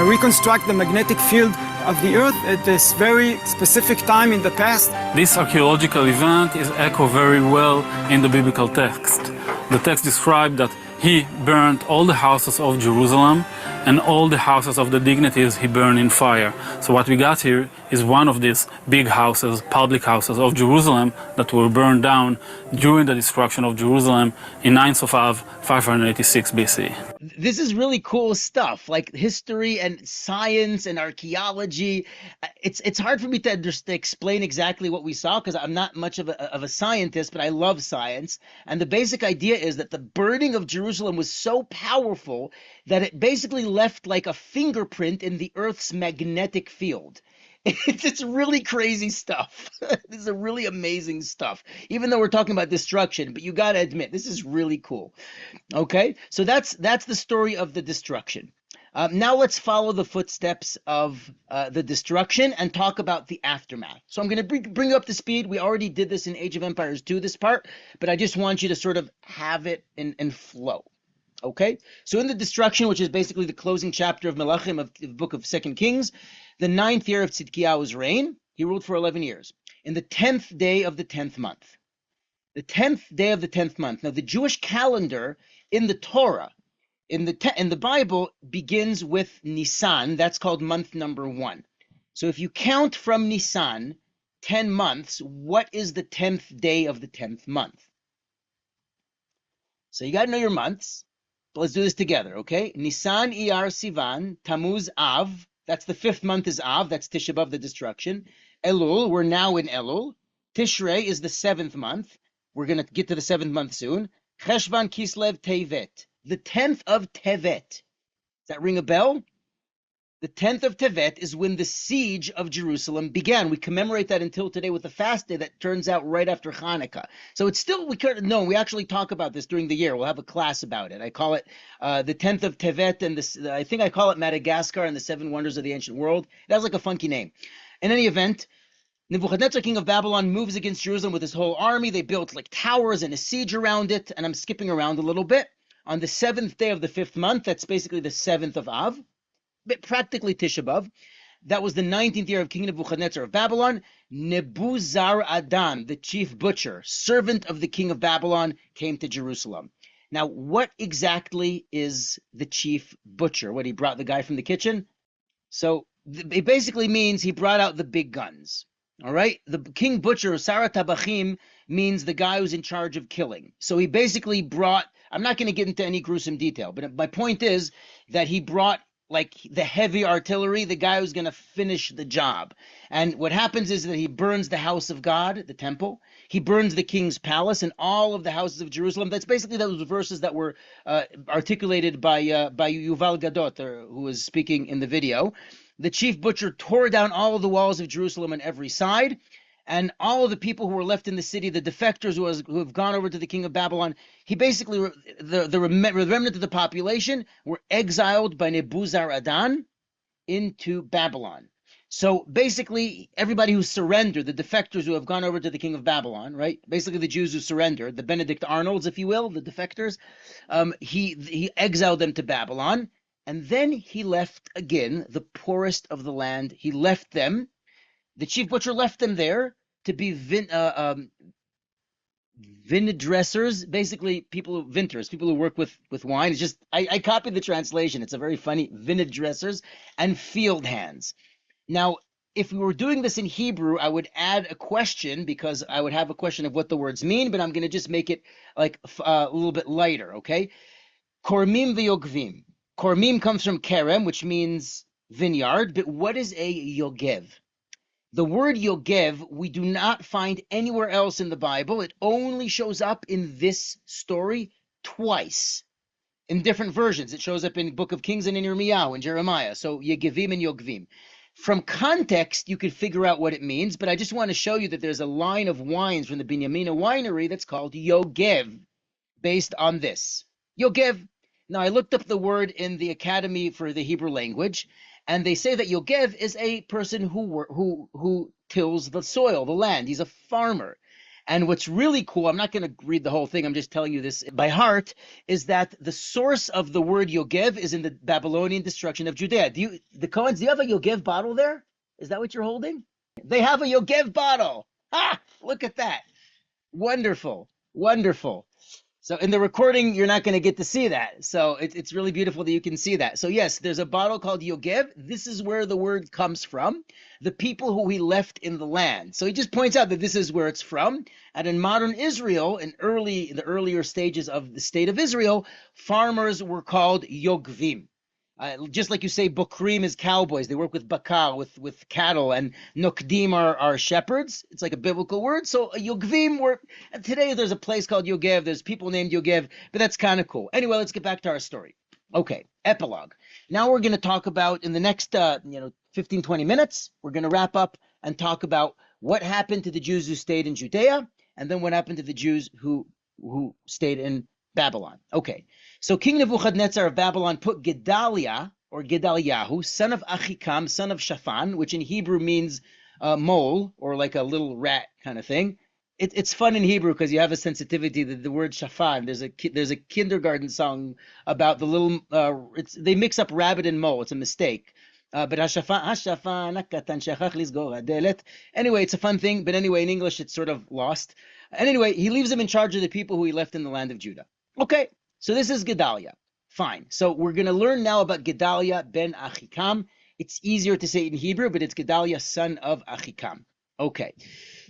reconstruct the magnetic field of the Earth at this very specific time in the past. This archaeological event is echoed very well in the biblical text. The text described that he burned all the houses of Jerusalem, and all the houses of the dignitaries he burned in fire. So what we got here is one of these big houses, public houses of Jerusalem that were burned down during the destruction of Jerusalem in 9th of Av, 586 BC. This is really cool stuff, like history and science and archaeology. It's hard for me to explain exactly what we saw because I'm not much of a scientist, but I love science. And the basic idea is that the burning of Jerusalem was so powerful that it basically left like a fingerprint in the Earth's magnetic field. It's really crazy stuff. This is a really amazing stuff, even though we're talking about destruction, but you got to admit, this is really cool. Okay, so that's the story of the destruction. Now let's follow the footsteps of the destruction and talk about the aftermath. So I'm going to bring you up to speed. We already did this in Age of Empires 2, this part, but I just want you to sort of have it in flow. Okay, so in the destruction, which is basically the closing chapter of Melachim of the book of 2 Kings, the 9th year of Tzidkiyahu's reign, he ruled for 11 years. In the 10th day of the 10th month. The 10th day of the 10th month. Now, the Jewish calendar in the Torah, in the Bible, begins with Nisan. That's called month number 1. So if you count from Nisan, 10 months, what is the 10th day of the 10th month? So you got to know your months. Let's do this together, okay? Nisan, Iyar, Sivan, Tammuz, Av. That's the 5th month is Av. That's Tisha B'Av, the destruction. Elul, we're now in Elul. Tishrei is the 7th month. We're going to get to the 7th month soon. Cheshvan, Kislev, Tevet. The 10th of Tevet. Does that ring a bell? The 10th of Tevet is when the siege of Jerusalem began. We commemorate that until today with a fast day that turns out right after Hanukkah. So it's still, we actually talk about this during the year. We'll have a class about it. I call it the 10th of Tevet, and I think I call it Madagascar and the 7 Wonders of the Ancient World. It has like a funky name. In any event, Nebuchadnezzar, king of Babylon, moves against Jerusalem with his whole army. They built like towers and a siege around it, and I'm skipping around a little bit. On the 7th day of the 5th month, that's basically the 7th of Av, practically Tisha B'Av. That was the 19th year of King Nebuchadnezzar of Babylon. Nebuzaradan, the chief butcher, servant of the king of Babylon, came to Jerusalem. Now, what exactly is the chief butcher? What, he brought the guy from the kitchen? So it basically means he brought out the big guns. All right? The king butcher, Sarah Tabachim, means the guy who's in charge of killing. So he basically brought, I'm not going to get into any gruesome detail, but my point is that he brought like the heavy artillery, the guy who's going to finish the job. And what happens is that he burns the house of God, the temple. He burns the king's palace and all of the houses of Jerusalem. That's basically those verses that were articulated by Yuval Gadot, who was speaking in the video. The chief butcher tore down all of the walls of Jerusalem on every side. And all of the people who were left in the city, the defectors who have gone over to the king of Babylon, he basically, the remnant of the population were exiled by Nebuzaradan into Babylon. So basically, everybody who surrendered, the defectors who have gone over to the king of Babylon, right? Basically, the Jews who surrendered, the Benedict Arnolds, if you will, the defectors, he exiled them to Babylon. And then he left again the poorest of the land. He left them. The chief butcher left them there to be vined dressers, basically vintners, people who work with wine. It's just, I copied the translation. It's a very funny, vined dressers and field hands. Now, if we were doing this in Hebrew, I would add a question because I would have a question of what the words mean, but I'm going to just make it like a little bit lighter, okay? Kormim v'yogvim. Kormim comes from kerem, which means vineyard, but what is a yogev? The word yogev we do not find anywhere else in the Bible. It only shows up in this story twice. In different versions. It shows up in Book of Kings and in Yirmiyahu and Jeremiah. So Yegevim and Yogvim. From context, you could figure out what it means, but I just want to show you that there's a line of wines from the Binyamina winery that's called Yogev, based on this. Yogev. Now, I looked up the word in the Academy for the Hebrew language, and they say that Yogev is a person who tills the soil, the land. He's a farmer. And what's really cool, I'm not going to read the whole thing, I'm just telling you this by heart, is that the source of the word Yogev is in the Babylonian destruction of Judea. The Cohens, do you have a Yogev bottle there? Is that what you're holding? They have a Yogev bottle. Ah, look at that. Wonderful, wonderful. So in the recording, you're not going to get to see that. So it's really beautiful that you can see that. So yes, there's a bottle called Yogev. This is where the word comes from, the people who he left in the land. So he just points out that this is where it's from. And in modern Israel, in the earlier stages of the state of Israel, farmers were called Yogvim. Just like you say, Bokrim is cowboys. They work with bakar, with cattle, and Nokdim are shepherds. It's like a biblical word. So Yogvim were, today there's a place called Yogev. There's people named Yogev, but that's kind of cool. Anyway, let's get back to our story. Okay, epilogue. Now we're going to talk about, in the next 15, 20 minutes, we're going to wrap up and talk about what happened to the Jews who stayed in Judea, and then what happened to the Jews who stayed in Babylon. Okay, so King Nebuchadnezzar of Babylon put Gedaliah, or Gedaliahu, son of Achikam, son of Shaphan, which in Hebrew means mole, or like a little rat kind of thing. It's fun in Hebrew because you have a sensitivity to the word Shaphan. There's a kindergarten song about the little, they mix up rabbit and mole. It's a mistake. But Hashafan, anyway, it's a fun thing. But anyway, in English, it's sort of lost. And anyway, he leaves him in charge of the people who he left in the land of Judah. Okay, so this is Gedaliah. Fine. So we're going to learn now about Gedaliah ben Achikam. It's easier to say it in Hebrew, but it's Gedaliah, son of Achikam. Okay.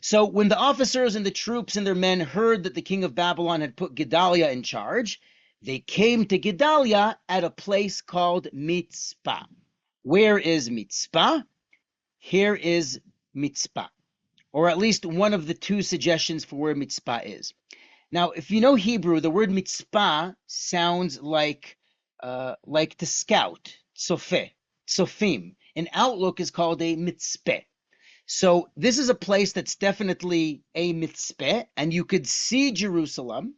So when the officers and the troops and their men heard that the king of Babylon had put Gedaliah in charge, they came to Gedaliah at a place called Mitzpah. Where is Mitzpah? Here is Mitzpah, or at least one of the two suggestions for where Mitzpah is. Now, if you know Hebrew, the word Mitzpah sounds like to scout, tsofeh, tsofim. An outlook is called a mitzpeh. So this is a place that's definitely a mitzpeh, and you could see Jerusalem.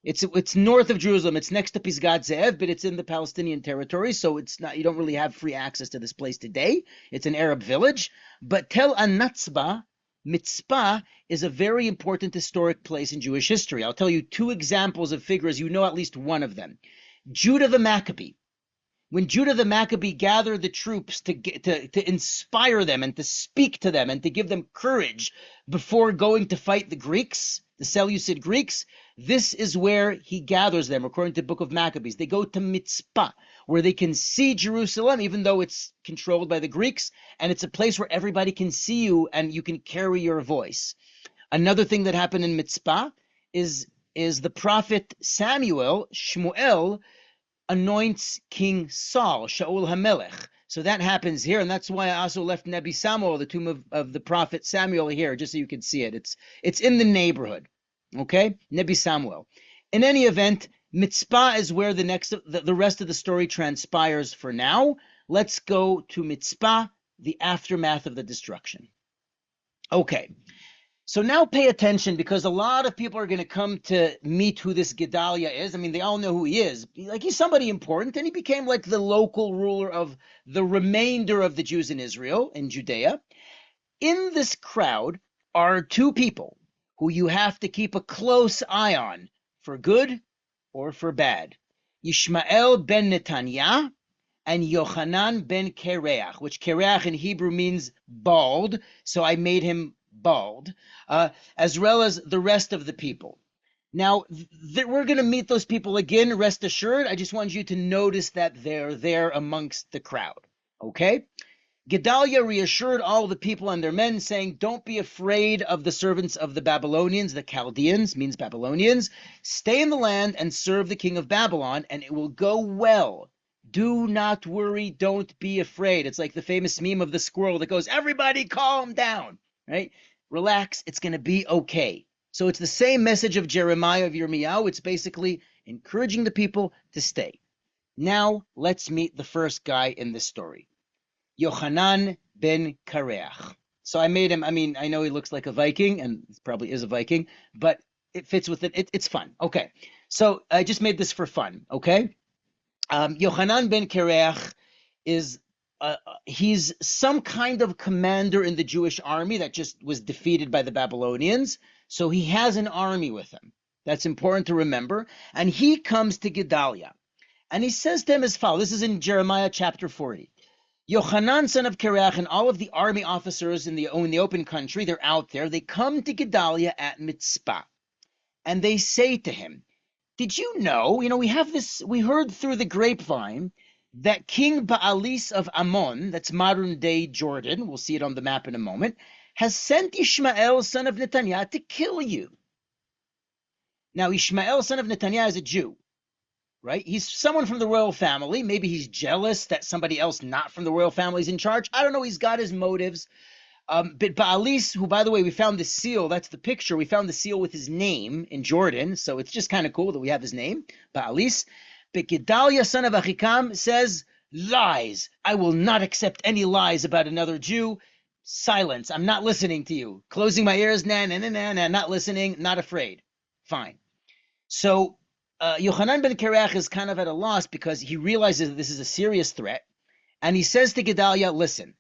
It's north of Jerusalem. It's next to Pisgat Ze'ev, but it's in the Palestinian territory, so it's not. You don't really have free access to this place today. It's an Arab village. But Tel Anatzba, Mitzpah, is a very important historic place in Jewish history. I'll tell you two examples of figures. You know at least one of them. Judah the Maccabee. When Judah the Maccabee gathered the troops to inspire them and to speak to them and to give them courage before going to fight the Greeks, the Seleucid Greeks, this is where he gathers them, according to the book of Maccabees. They go to Mitzpah, where they can see Jerusalem, even though it's controlled by the Greeks, and it's a place where everybody can see you and you can carry your voice. Another thing that happened in Mitzpah is the prophet Samuel, Shmuel, anoints King Saul, Shaul HaMelech. So that happens here, and that's why I also left Nebi Samuel, the tomb of the prophet Samuel, here, just so you can see it. It's in the neighborhood, okay? Nebi Samuel. In any event, Mitzpah is where the rest of the story transpires for now. Let's go to Mitzpah, the aftermath of the destruction. Okay. So now pay attention, because a lot of people are going to come to meet who this Gedaliah is. I mean, they all know who he is. Like, he's somebody important, and he became like the local ruler of the remainder of the Jews in Israel, in Judea. In this crowd are two people who you have to keep a close eye on, for good or for bad. Yishmael ben Netanyah and Yochanan ben Kereach, which Kereach in Hebrew means bald, so I made him bald, as well as the rest of the people. Now, we're going to meet those people again, rest assured. I just want you to notice that they're there amongst the crowd, okay? Gedaliah reassured all the people and their men, saying, don't be afraid of the servants of the Babylonians. The Chaldeans means Babylonians. Stay in the land and serve the king of Babylon, and it will go well. Do not worry. Don't be afraid. It's like the famous meme of the squirrel that goes, everybody calm down, right? Relax. It's going to be okay. So it's the same message of Jeremiah, of Yirmiyahu. It's basically encouraging the people to stay. Now let's meet the first guy in this story. Yochanan ben Kareach. So I made him, I know he looks like a Viking, and he probably is a Viking, but it fits with it. It's fun. Okay. So I just made this for fun. Okay. Yochanan ben Kareach is, he's some kind of commander in the Jewish army that just was defeated by the Babylonians. So he has an army with him. That's important to remember. And he comes to Gedaliah. And he says to him as follows. This is in Jeremiah chapter 40. Yochanan, son of Kareach, and all of the army officers in the open country, they're out there. They come to Gedaliah at Mitzpah. And they say to him, did you know, we heard through the grapevine that King Baalis of Ammon, that's modern day Jordan, we'll see it on the map in a moment, has sent Ishmael, son of Netanyah, to kill you. Now, Ishmael, son of Netanyah, is a Jew. Right? He's someone from the royal family. Maybe he's jealous that somebody else not from the royal family is in charge. I don't know. He's got his motives. But Baalis, who, by the way, we found the seal. That's the picture. We found the seal with his name in Jordan. So it's just kind of cool that we have his name, Baalis. But Gedaliah, son of Achikam, says, lies. I will not accept any lies about another Jew. Silence. I'm not listening to you. Closing my ears. Nah, not listening. Not afraid. Fine. So Yochanan ben Kareach is kind of at a loss because he realizes that this is a serious threat. And he says to Gedaliah, listen,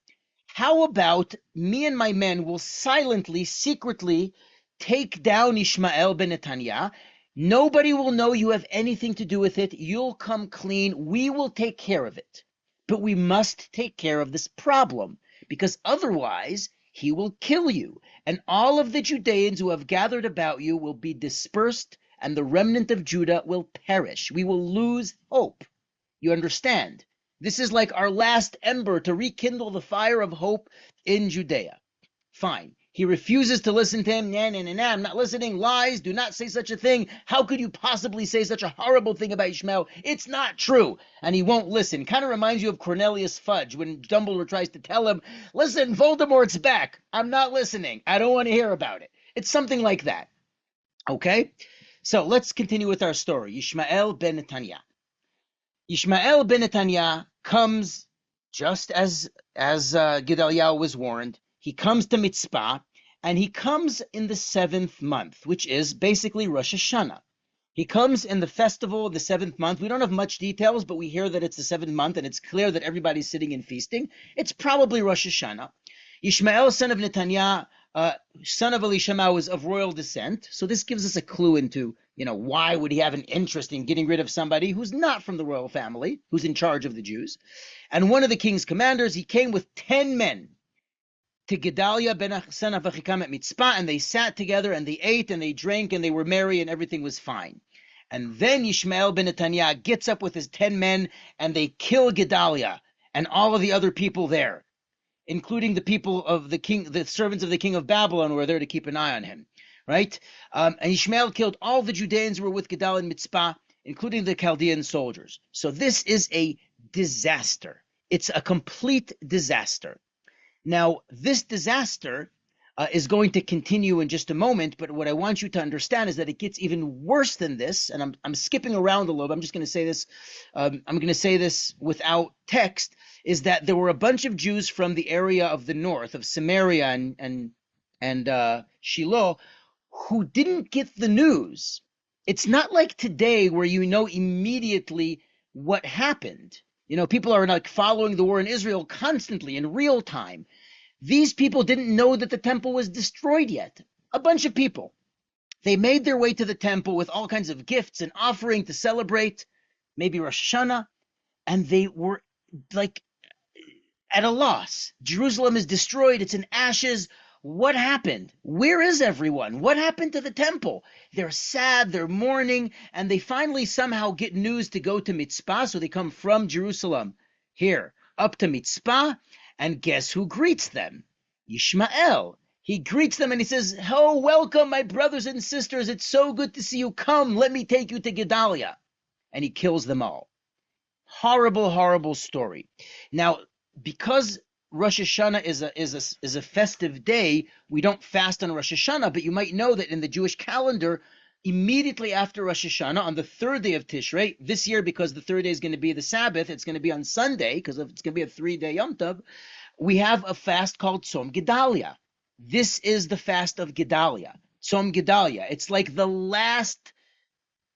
how about me and my men will silently, secretly take down Ishmael ben Netanyah. Nobody will know you have anything to do with it. You'll come clean. We will take care of it. But we must take care of this problem because otherwise he will kill you. And all of the Judeans who have gathered about you will be dispersed, and the remnant of Judah will perish. We will lose hope. You understand? This is like our last ember to rekindle the fire of hope in Judea. Fine. He refuses to listen to him. Nah, I'm not listening. Lies. Do not say such a thing. How could you possibly say such a horrible thing about Ishmael? It's not true. And he won't listen. Kind of reminds you of Cornelius Fudge when Dumbledore tries to tell him, listen, Voldemort's back. I'm not listening. I don't want to hear about it. It's something like that. Okay? So let's continue with our story. Ishmael ben Netanyah. Ishmael ben Netanyah comes just as Gedaliah was warned. He comes to Mitzpah, and he comes in the 7th month, which is basically Rosh Hashanah. He comes in the festival of the 7th month. We don't have much details, but we hear that it's the 7th month, and it's clear that everybody's sitting and feasting. It's probably Rosh Hashanah. Ishmael, son of Netanyah, son of Elishama, was of royal descent. So this gives us a clue into, why would he have an interest in getting rid of somebody who's not from the royal family, who's in charge of the Jews. And one of the king's commanders, he came with 10 men to Gedaliah ben son of Achikam at Mitzpah, and they sat together, and they ate, and they drank, and they were merry, and everything was fine. And then Ishmael ben Netanyah gets up with his 10 men, and they kill Gedaliah and all of the other people there, including the people of the king, the servants of the king of Babylon who were there to keep an eye on him, right? And Ishmael killed all the Judeans who were with Gedaliah in Mitzpah, including the Chaldean soldiers. So this is a disaster. It's a complete disaster. Now, this disaster is going to continue in just a moment, but what I want you to understand is that it gets even worse than this, and I'm skipping around a little bit. I'm just going to say this. I'm going to say this without text, is that there were a bunch of Jews from the area of the north, of Samaria and Shiloh, who didn't get the news. It's not like today where you know immediately what happened. People are like following the war in Israel constantly in real time. These people didn't know that the temple was destroyed yet. A bunch of people. They made their way to the temple with all kinds of gifts and offering to celebrate, maybe Rosh Hashanah, and they were like at a loss. Jerusalem is destroyed. It's in ashes. What happened? Where is everyone? What happened to the temple? They're sad, they're mourning, and they finally somehow get news to go to Mitzpah, so they come from Jerusalem here up to Mitzpah, And guess who greets them? Ishmael. He greets them and he says, "Oh, welcome, my brothers and sisters. It's so good to see you. Come, let me take you to Gedaliah." And he kills them all. Horrible, horrible story. Now, because Rosh Hashanah is a festive day, we don't fast on Rosh Hashanah, but you might know that in the Jewish calendar, immediately after Rosh Hashanah, on the third day of Tishrei, this year, because the third day is going to be the Sabbath, it's going to be on Sunday, because it's going to be a 3-day Yom Tov, we have a fast called Tzom Gedalia. This is the fast of Gedalia, Tzom Gedalia. It's like the last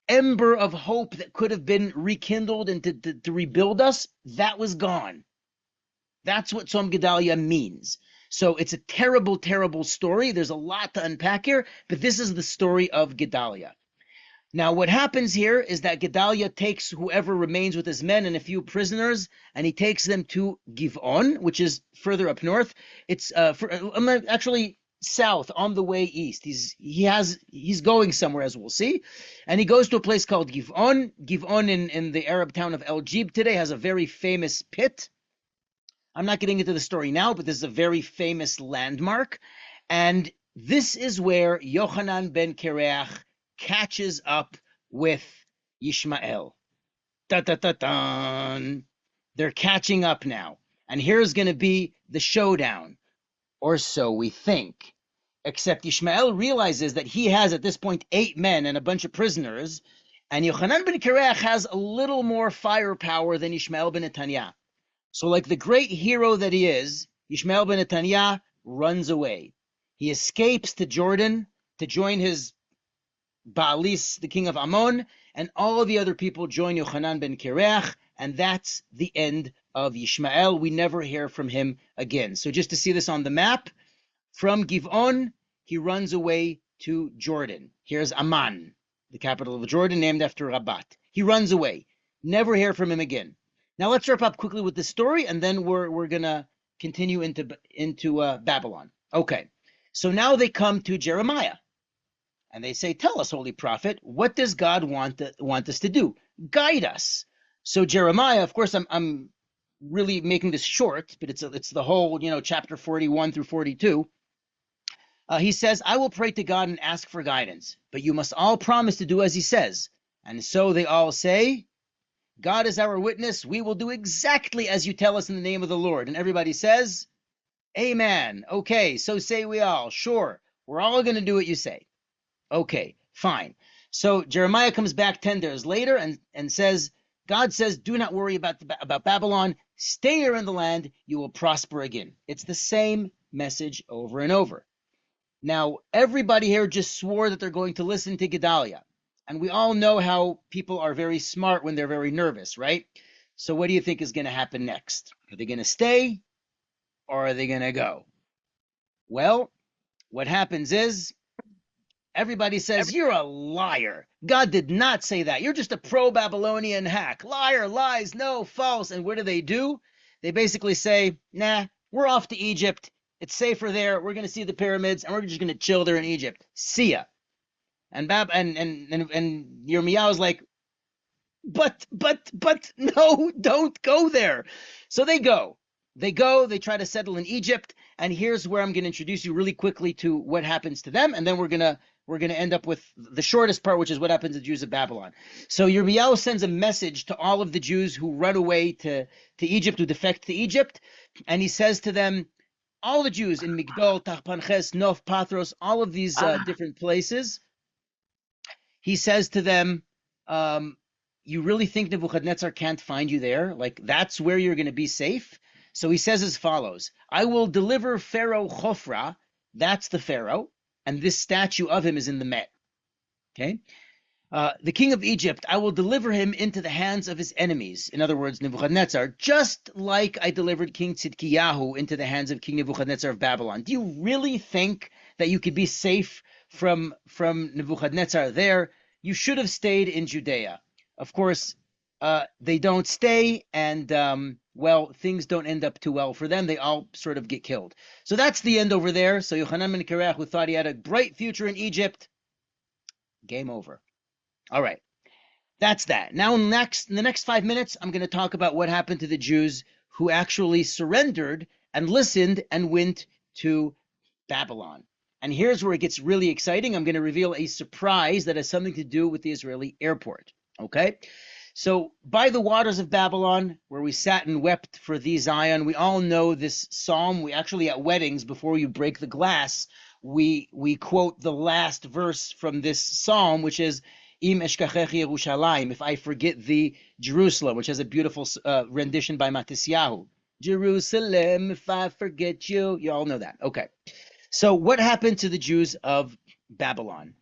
ember of hope that could have been rekindled and to rebuild us. That was gone. That's what Tzom Gedalia means. So it's a terrible, terrible story. There's a lot to unpack here, but this is the story of Gedalia. Now, what happens here is that Gedalia takes whoever remains with his men and a few prisoners, and he takes them to Giv'on, which is further up north. It's actually south, on the way east. He's going somewhere, as we'll see, and he goes to a place called Giv'on. Giv'on in the Arab town of El Jib today has a very famous pit. I'm not getting into the story now, but this is a very famous landmark, and this is where Yochanan ben Kareach catches up with Ishmael. Da-da-da-dun. They're catching up now, and here's going to be the showdown. Or so we think. Except Ishmael realizes that he has at this point 8 men and a bunch of prisoners, and Yochanan ben Kareach has a little more firepower than Ishmael ben Netanyah. So like the great hero that he is, Ishmael ben Netanyah runs away. He escapes to Jordan to join his Baalis, the king of Ammon, and all of the other people join Yochanan ben Kareach, and that's the end of Ishmael. We never hear from him again. So just to see this on the map, from Giv'on, he runs away to Jordan. Here's Amman, the capital of Jordan, named after Rabat. He runs away. Never hear from him again. Now let's wrap up quickly with the story, and then we're gonna continue into Babylon. Okay, so now they come to Jeremiah, and they say, "Tell us, holy prophet, what does God want us to do? Guide us." So Jeremiah, of course, I'm really making this short, but it's the whole, chapter 41 through 42. He says, "I will pray to God and ask for guidance, but you must all promise to do as he says." And so they all say, "God is our witness. We will do exactly as you tell us in the name of the Lord." And everybody says, "Amen." Okay, so say we all. Sure, we're all going to do what you say. Okay, fine. So Jeremiah comes back 10 days later and says, God says, "Do not worry about Babylon. Stay here in the land. You will prosper again." It's the same message over and over. Now, everybody here just swore that they're going to listen to Gedalia. And we all know how people are very smart when they're very nervous, right? So what do you think is going to happen next? Are they going to stay or are they going to go? Well, what happens is everybody says, "You're a liar. God did not say that. You're just a pro-Babylonian hack. Liar, lies, no, false." And what do? They basically say, "Nah, we're off to Egypt. It's safer there. We're going to see the pyramids, and we're just going to chill there in Egypt. See ya." And Yirmiyahu is like, but no, don't go there. So they go. They try to settle in Egypt, and here's where I'm going to introduce you really quickly to what happens to them, and then we're going to end up with the shortest part, which is what happens to the Jews of Babylon. So Yirmiyahu sends a message to all of the Jews who run away to Egypt, who defect to Egypt, and he says to them, all the Jews in Migdol, Tachpanches, Nof, Pathros, all of these different places, he says to them, you really think Nebuchadnezzar can't find you there? Like, that's where you're going to be safe? So he says as follows, "I will deliver Pharaoh Khofra," that's the Pharaoh, and this statue of him is in the Met. Okay? "The king of Egypt, I will deliver him into the hands of his enemies," in other words, Nebuchadnezzar, "just like I delivered King Tzidkiyahu into the hands of King Nebuchadnezzar of Babylon." Do you really think that you could be safe from Nebuchadnezzar there? You should have stayed in Judea. Of course, they don't stay, and well, things don't end up too well for them. They all sort of get killed. So that's the end over there. So Yochanan ben Kareach, who thought he had a bright future in Egypt, game over. All right, that's that. Now, in the next 5 minutes, I'm going to talk about what happened to the Jews who actually surrendered and listened and went to Babylon. And here's where it gets really exciting. I'm going to reveal a surprise that has something to do with the Israeli airport. Okay? So by the waters of Babylon, where we sat and wept for thee, Zion, we all know this psalm. We actually, at weddings, before you break the glass, we quote the last verse from this psalm, which is Im eshkachech Yerushalayim, if I forget thee, Jerusalem, which has a beautiful rendition by Matisyahu. Jerusalem, if I forget you. You all know that. Okay. So what happened to the Jews of Babylon?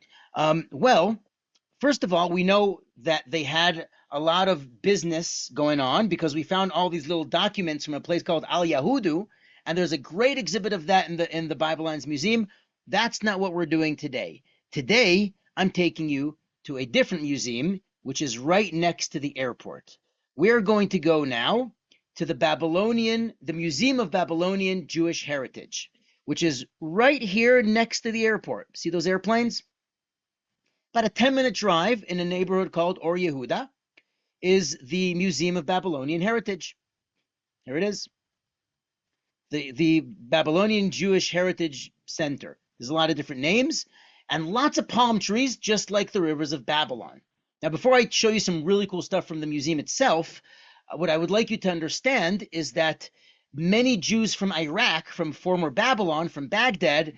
Well, first of all, we know that they had a lot of business going on because we found all these little documents from a place called Al Yahudu, and there's a great exhibit of that in the Babylon's museum. That's not what we're doing today. Today, I'm taking you to a different museum, which is right next to the airport. We're going to go now to the Museum of Babylonian Jewish Heritage, which is right here next to the airport. See those airplanes? About a 10-minute drive in a neighborhood called Or Yehuda is the Museum of Babylonian Heritage. Here it is. The Babylonian Jewish Heritage Center. There's a lot of different names and lots of palm trees, just like the rivers of Babylon. Now, before I show you some really cool stuff from the museum itself, what I would like you to understand is that many Jews from Iraq, from former Babylon, from Baghdad,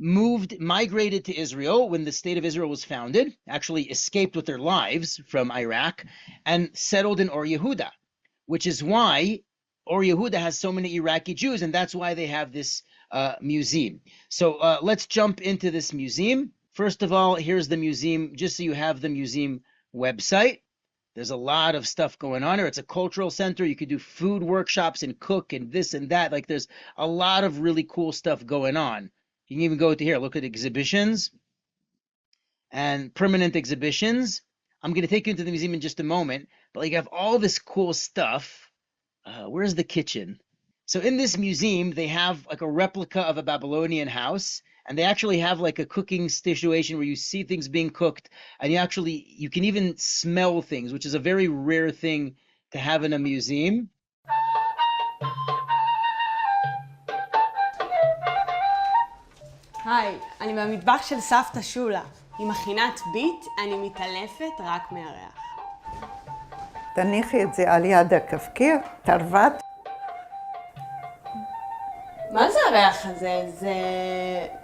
migrated to Israel when the state of Israel was founded, actually escaped with their lives from Iraq, and settled in Or Yehuda, which is why Or Yehuda has so many Iraqi Jews, and that's why they have this museum. So let's jump into this museum. First of all, here's the museum, just so you have the museum website. There's a lot of stuff going on here. It's a cultural center. You could do food workshops and cook and this and that. Like there's a lot of really cool stuff going on. You can even go to here, look at exhibitions and permanent exhibitions. I'm going to take you into the museum in just a moment, but like you have all this cool stuff. Where's the kitchen? So in this museum, they have like a replica of a Babylonian house, and they actually have like a cooking situation where you see things being cooked, and you can even smell things, which is a very rare thing to have in a museum. היי, אני במטבח של סבתא שולה. היא מכינת ביט, אני מתעלפת רק מהריח. תניחי את זה על יד הכפקיר, תרוות. מה זה הריח הזה? זה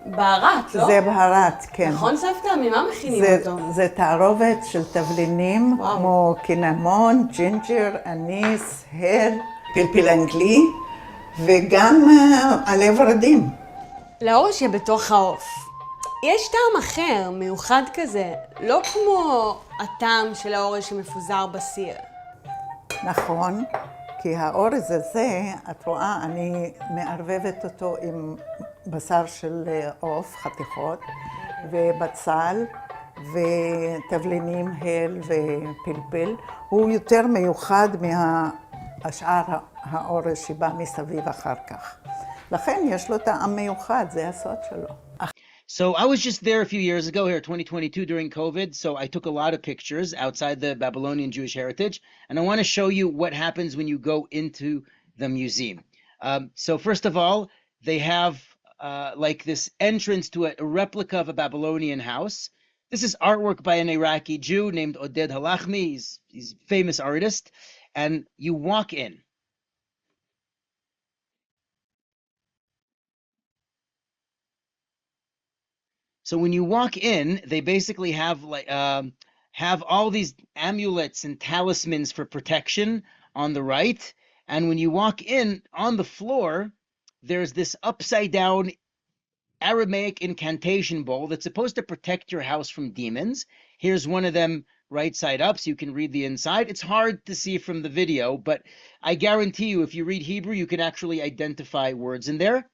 בהרת, לא? זה בהרת, כן. נכון סבתא? ממה מכינים אותו? זה תערובת של תבלינים, כמו קינמון, ג'ינג'ר, אניס, הל, פלפל אנגלי, וגם עלי ורדים. לאורש שבתוך העוף. יש טעם אחר, מיוחד כזה, לא כמו הטעם של האורש שמפוזר בסיר. נכון, כי האורז הזה, את רואה, אני מערבבת אותו עם בשר של עוף, חתיכות, ובצל, ותבלינים, הל ופלפל. הוא יותר מיוחד מהשאר האורז שבא מסביב אחר כך. לכן יש לו טעם מיוחד, זה הסוד שלו. So I was just there a few years ago here, 2022, during COVID. So I took a lot of pictures outside the Babylonian Jewish heritage. And I want to show you what happens when you go into the museum. So first of all, they have like this entrance to a replica of a Babylonian house. This is artwork by an Iraqi Jew named Oded Halachmi. He's a famous artist. And you walk in. So when you walk in, they basically have like have all these amulets and talismans for protection on the right. And when you walk in, on the floor, there's this upside down Aramaic incantation bowl that's supposed to protect your house from demons. Here's one of them right side up so you can read the inside. It's hard to see from the video, but I guarantee you if you read Hebrew, you can actually identify words in there.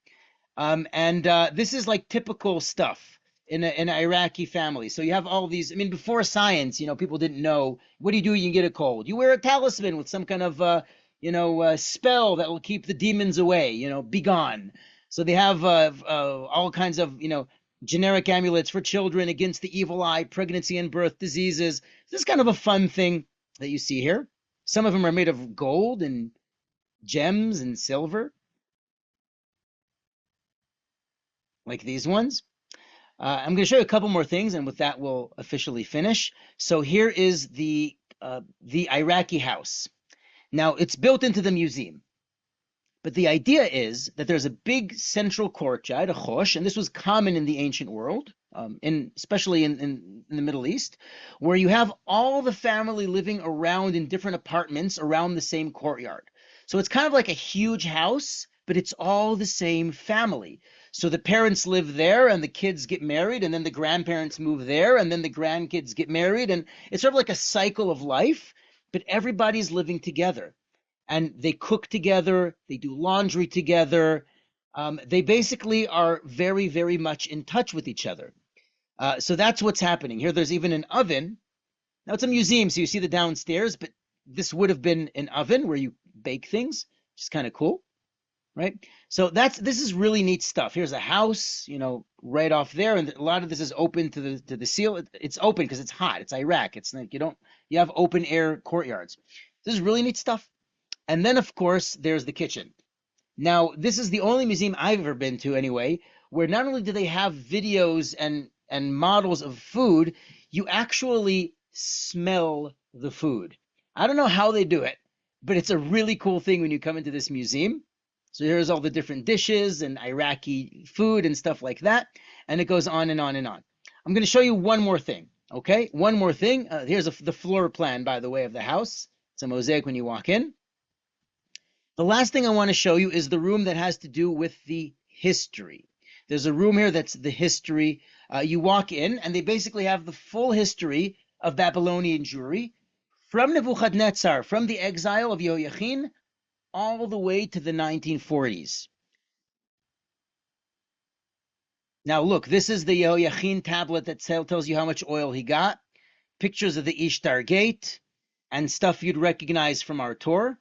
This is like typical stuff in an Iraqi family. So you have all these, I mean, before science, people didn't know, what do? You get a cold. You wear a talisman with some kind of, spell that will keep the demons away, be gone. So they have all kinds of, generic amulets for children against the evil eye, pregnancy and birth diseases. This is kind of a fun thing that you see here. Some of them are made of gold and gems and silver. like these ones. I'm going to show you a couple more things, and with that, we'll officially finish. So here is the Iraqi house. Now, it's built into the museum. But the idea is that there's a big central courtyard, a chosh, and this was common in the ancient world, especially in the Middle East, where you have all the family living around in different apartments around the same courtyard. So it's kind of like a huge house, but it's all the same family. So the parents live there, and the kids get married, and then the grandparents move there, and then the grandkids get married, and it's sort of like a cycle of life, but everybody's living together. And they cook together, they do laundry together. They basically are very, very much in touch with each other. So that's what's happening here. There's even an oven. Now it's a museum, so you see the downstairs, but this would have been an oven where you bake things, which is kind of cool, right? So this is really neat stuff. Here's a house, right off there, and a lot of this is open to the seal. It's open because it's hot. It's Iraq. It's like you have open air courtyards. This is really neat stuff. And then, of course, there's the kitchen. Now, this is the only museum I've ever been to, anyway, where not only do they have videos and models of food, you actually smell the food. I don't know how they do it, but it's a really cool thing when you come into this museum. So here's all the different dishes and Iraqi food and stuff like that, and it goes on and on and on. I'm going to show you one more thing, okay? One more thing. Here's the floor plan, by the way, of the house. It's a mosaic when you walk in. The last thing I want to show you is the room that has to do with the history. There's a room here that's the history. You walk in, and they basically have the full history of Babylonian Jewry from Nebuchadnezzar, from the exile of Yehoiachin, all the way to the 1940s. Now look, this is the Yehoiachin tablet that tells you how much oil he got, pictures of the Ishtar Gate, and stuff you'd recognize from our tour.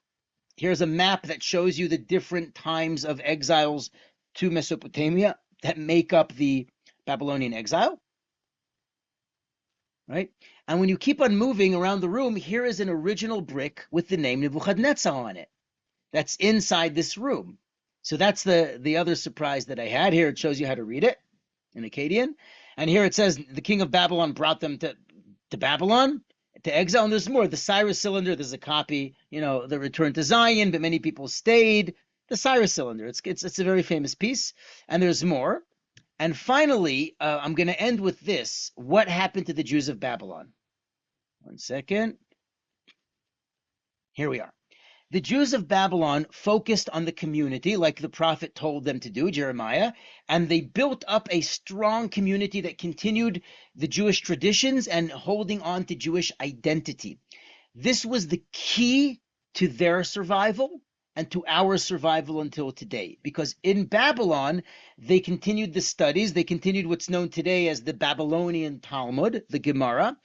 Here's a map that shows you the different times of exiles to Mesopotamia that make up the Babylonian exile, right? And when you keep on moving around the room, here is an original brick with the name Nebuchadnezzar on it. That's inside this room. So that's the other surprise that I had. Here it shows you how to read it in Akkadian. And here it says the king of Babylon brought them to Babylon, to exile. And there's more. The Cyrus cylinder, there's a copy, the return to Zion, but many people stayed. The Cyrus cylinder, it's a very famous piece. And there's more. And finally, I'm going to end with this. What happened to the Jews of Babylon? One second. Here we are. The Jews of Babylon focused on the community like the prophet told them to do, Jeremiah, and they built up a strong community that continued the Jewish traditions and holding on to Jewish identity. This was the key to their survival and to our survival until today, because in Babylon, they continued the studies, they continued what's known today as the Babylonian Talmud, the Gemara,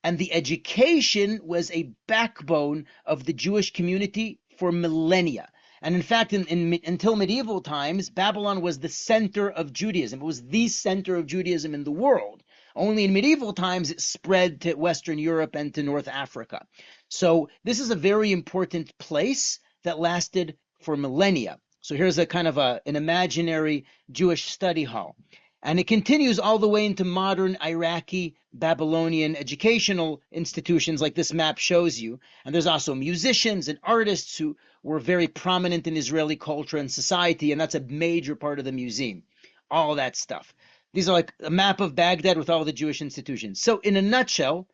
and the education was a backbone of the Jewish community for millennia. And in fact, until medieval times, Babylon was the center of Judaism. It was the center of Judaism in the world. Only in medieval times, it spread to Western Europe and to North Africa. So this is a very important place that lasted for millennia. So here's a kind of an imaginary Jewish study hall. And it continues all the way into modern Iraqi Babylonian educational institutions like this map shows you. And there's also musicians and artists who were very prominent in Israeli culture and society, and that's a major part of the museum, all that stuff. These are like a map of Baghdad with all the Jewish institutions. So in a nutshell,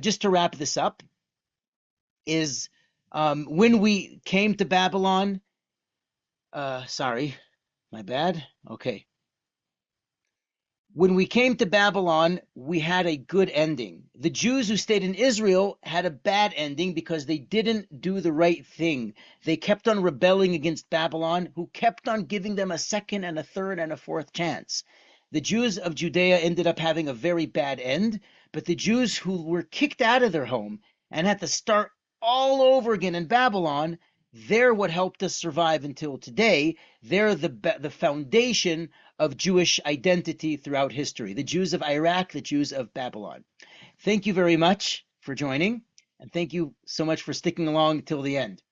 just to wrap this up, is when we came to Babylon, sorry, my bad, okay. When we came to Babylon, we had a good ending. The Jews who stayed in Israel had a bad ending because they didn't do the right thing. They kept on rebelling against Babylon, who kept on giving them a second and a third and a fourth chance. The Jews of Judea ended up having a very bad end, but the Jews who were kicked out of their home and had to start all over again in Babylon, they're what helped us survive until today. They're the foundation of Jewish identity throughout history. The Jews of Iraq, the Jews of Babylon. Thank you very much for joining, and thank you so much for sticking along till the end.